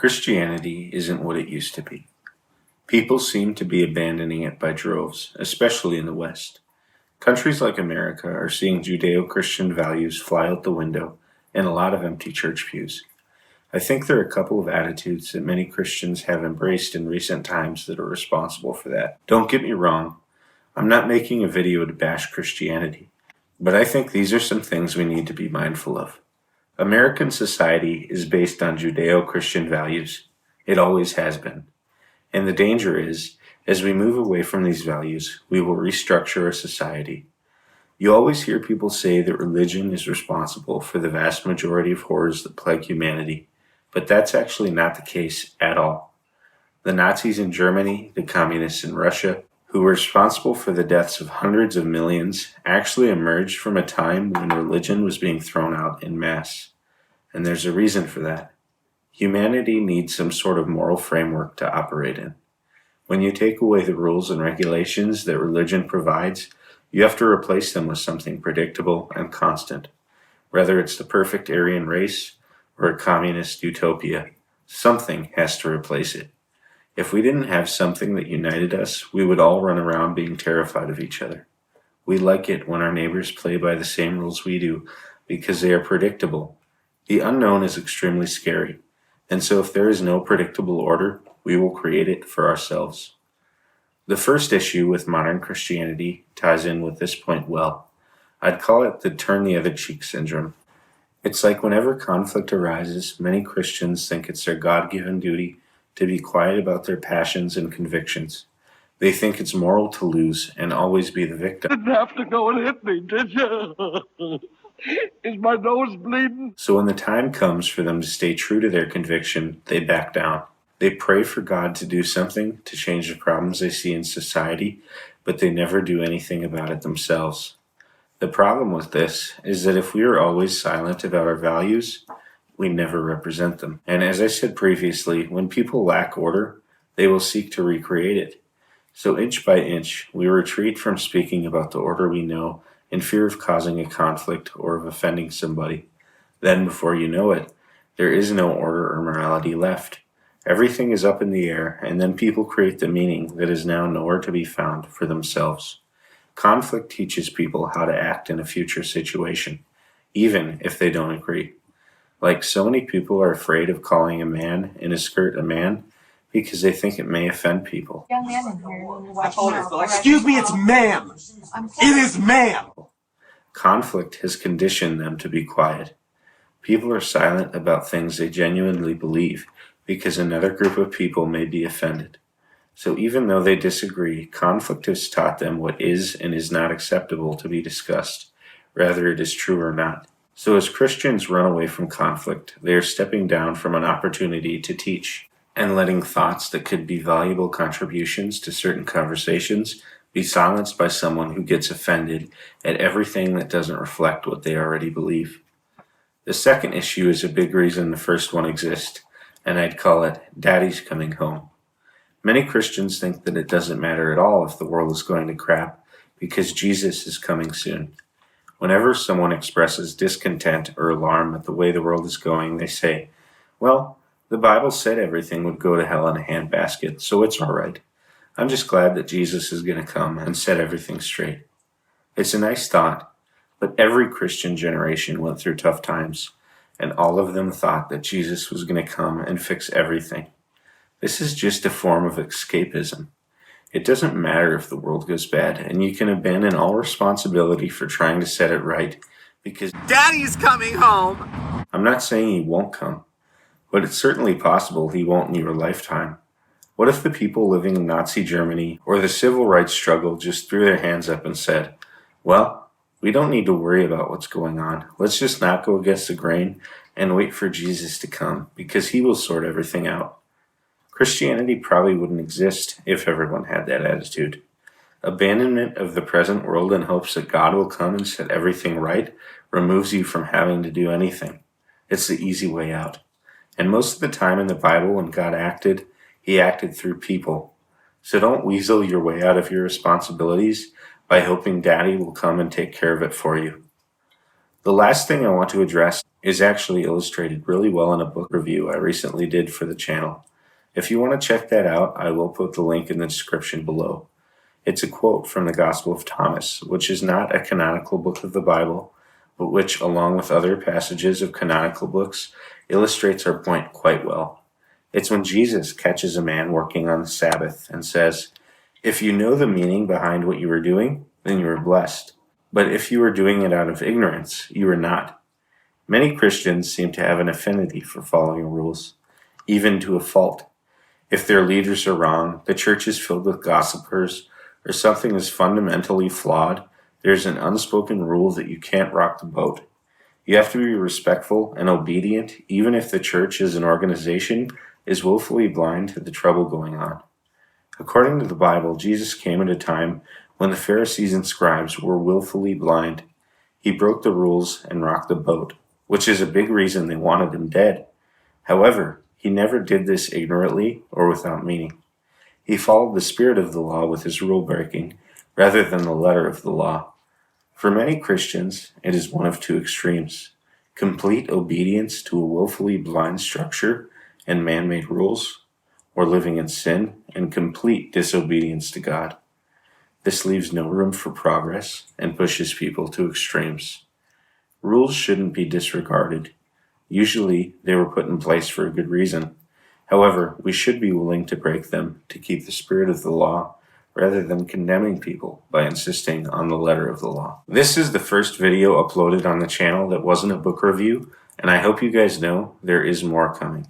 Christianity isn't what it used to be. People seem to be abandoning it by droves, especially in the West. Countries like America are seeing Judeo-Christian values fly out the window and a lot of empty church pews. I think there are a couple of attitudes that many Christians have embraced in recent times that are responsible for that. Don't get me wrong, I'm not making a video to bash Christianity, but I think these are some things we need to be mindful of. American society is based on Judeo-Christian values. It always has been. And the danger is, as we move away from these values, we will restructure our society. You always hear people say that religion is responsible for the vast majority of horrors that plague humanity, but that's actually not the case at all. The Nazis in Germany, the communists in Russia, who were responsible for the deaths of hundreds of millions, actually emerged from a time when religion was being thrown out en masse. And there's a reason for that. Humanity needs some sort of moral framework to operate in. When you take away the rules and regulations that religion provides, you have to replace them with something predictable and constant. Whether it's the perfect Aryan race or a communist utopia, something has to replace it. If we didn't have something that united us, we would all run around being terrified of each other. We like it when our neighbors play by the same rules we do because they are predictable. The unknown is extremely scary, and so if there is no predictable order, we will create it for ourselves. The first issue with modern Christianity ties in with this point well. I'd call it the turn the other cheek syndrome. It's like whenever conflict arises, many Christians think it's their God-given duty to be quiet about their passions and convictions. They think it's moral to lose and always be the victim. Didn't have to go and hit me, did you? Is my nose bleeding? So when the time comes for them to stay true to their conviction, they back down. They pray for God to do something to change the problems they see in society, but they never do anything about it themselves. The problem with this is that if we are always silent about our values, we never represent them. And as I said previously, when people lack order, they will seek to recreate it. So inch by inch, we retreat from speaking about the order we know in fear of causing a conflict or of offending somebody. Then, before you know it, there is no order or morality left. Everything is up in the air, and then people create the meaning that is now nowhere to be found for themselves. Conflict teaches people how to act in a future situation, even if they don't agree. Like so many people are afraid of calling a man in a skirt a man because they think it may offend people. Young man in here. Excuse me, it's ma'am. It is ma'am. Conflict has conditioned them to be quiet. People are silent about things they genuinely believe because another group of people may be offended. So even though they disagree, conflict has taught them what is and is not acceptable to be discussed, whether it is true or not. So as Christians run away from conflict, they are stepping down from an opportunity to teach and letting thoughts that could be valuable contributions to certain conversations be silenced by someone who gets offended at everything that doesn't reflect what they already believe. The second issue is a big reason the first one exists, and I'd call it Daddy's Coming Home. Many Christians think that it doesn't matter at all if the world is going to crap because Jesus is coming soon. Whenever someone expresses discontent or alarm at the way the world is going, they say, well, the Bible said everything would go to hell in a handbasket, so it's all right. I'm just glad that Jesus is going to come and set everything straight. It's a nice thought, but every Christian generation went through tough times, and all of them thought that Jesus was going to come and fix everything. This is just a form of escapism. It doesn't matter if the world goes bad, and you can abandon all responsibility for trying to set it right, because Daddy's coming home. I'm not saying he won't come, but it's certainly possible he won't in your lifetime. What if the people living in Nazi Germany or the civil rights struggle just threw their hands up and said, well, we don't need to worry about what's going on. Let's just not go against the grain and wait for Jesus to come, because he will sort everything out. Christianity probably wouldn't exist if everyone had that attitude. Abandonment of the present world in hopes that God will come and set everything right removes you from having to do anything. It's the easy way out. And most of the time in the Bible when God acted, he acted through people. So don't weasel your way out of your responsibilities by hoping Daddy will come and take care of it for you. The last thing I want to address is actually illustrated really well in a book review I recently did for the channel. If you want to check that out, I will put the link in the description below. It's a quote from the Gospel of Thomas, which is not a canonical book of the Bible, but which, along with other passages of canonical books, illustrates our point quite well. It's when Jesus catches a man working on the Sabbath and says, "If you know the meaning behind what you are doing, then you are blessed. But if you are doing it out of ignorance, you are not." Many Christians seem to have an affinity for following rules, even to a fault. If their leaders are wrong, the church is filled with gossipers, or something is fundamentally flawed, there's an unspoken rule that you can't rock the boat. You have to be respectful and obedient, even if the church as an organization is willfully blind to the trouble going on. According to the Bible, Jesus came at a time when the Pharisees and scribes were willfully blind. He broke the rules and rocked the boat, which is a big reason they wanted him dead. However, he never did this ignorantly or without meaning. He followed the spirit of the law with his rule breaking, rather than the letter of the law. For many Christians, it is one of two extremes: complete obedience to a willfully blind structure and man-made rules, or living in sin and complete disobedience to God. This leaves no room for progress and pushes people to extremes. Rules shouldn't be disregarded. Usually, they were put in place for a good reason. However, we should be willing to break them to keep the spirit of the law, rather than condemning people by insisting on the letter of the law. This is the first video uploaded on the channel that wasn't a book review, and I hope you guys know there is more coming.